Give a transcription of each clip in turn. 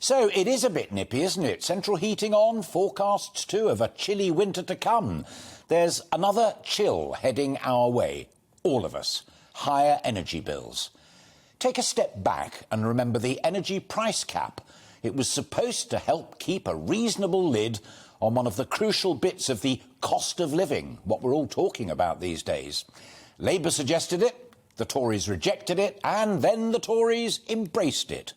So it is a bit nippy, isn't it? Central heating on, forecasts too of a chilly winter to come. There's another chill heading our way, all of us. Higher energy bills. Take a step back and remember the energy price cap. It was supposed to help keep a reasonable lid on one of the crucial bits of the cost of living, what we're all talking about these days. Labour suggested it, the Tories rejected it, and then the Tories embraced it.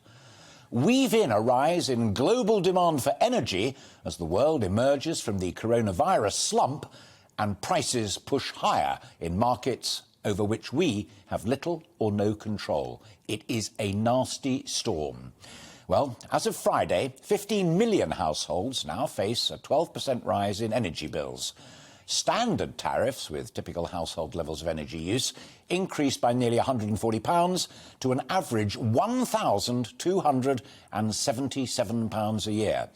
Weave in a rise in global demand for energy as the world emerges from the coronavirus slump and prices push higher in markets over which we have little or no control. It is a nasty storm. Well, as of Friday, 15 million households now face a 12% rise in energy bills. Standard tariffs, with typical household levels of energy use, increased by nearly £140 to an average £1,277 a year.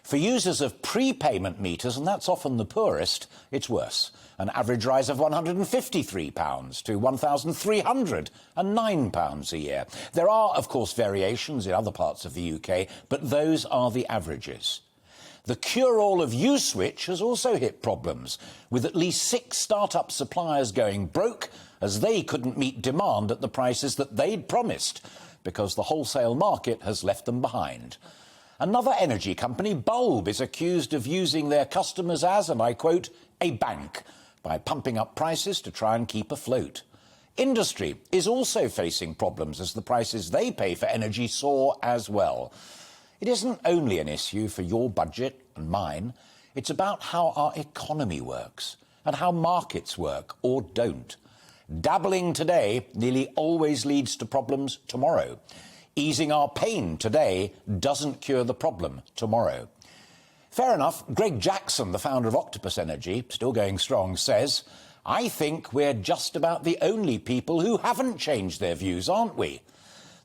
For users of prepayment meters, and that's often the poorest, it's worse. An average rise of £153 to £1,309 a year. There are, of course, variations in other parts of the UK, but those are the averages. The cure-all of U-Switch has also hit problems, with at least 6 start-up suppliers going broke as they couldn't meet demand at the prices that they'd promised, because the wholesale market has left them behind. Another energy company, Bulb, is accused of using their customers as, and I quote, a bank, by pumping up prices to try and keep afloat. Industry is also facing problems as the prices they pay for energy soar as well. It isn't only an issue for your budget and mine. It's about how our economy works and how markets work or don't. Dabbling today nearly always leads to problems tomorrow. Easing our pain today doesn't cure the problem tomorrow. Fair enough, Greg Jackson, the founder of Octopus Energy, still going strong, says, "I think we're just about the only people who haven't changed their views, aren't we?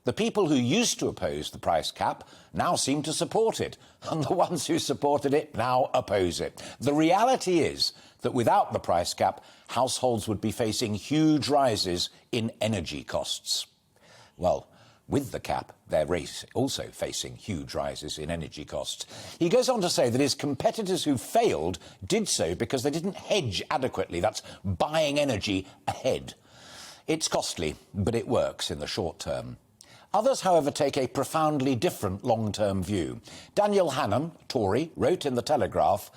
The people who used to oppose the price cap now seem to support it, and the ones who supported it now oppose it. The reality is that without the price cap, households would be facing huge rises in energy costs." Well, with the cap, they're also facing huge rises in energy costs. He goes on to say that his competitors who failed did so because they didn't hedge adequately. That's buying energy ahead. It's costly, but it works in the short term. Others, however, take a profoundly different long-term view. Daniel Hannan, Tory, wrote in The Telegraph,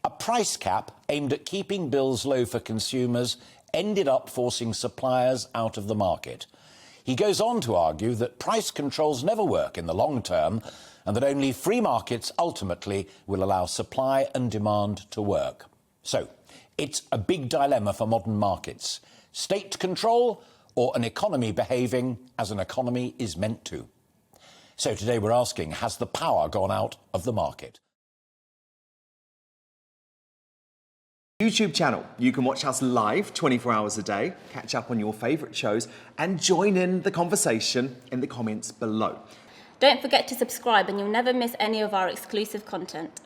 "A price cap aimed at keeping bills low for consumers ended up forcing suppliers out of the market." He goes on to argue that price controls never work in the long term and that only free markets ultimately will allow supply and demand to work. So, it's a big dilemma for modern markets. State control or an economy behaving as an economy is meant to. So today we're asking, has the power gone out of the market? YouTube channel. You can watch us live 24 hours a day, catch up on your favourite shows and join in the conversation in the comments below. Don't forget to subscribe and you'll never miss any of our exclusive content.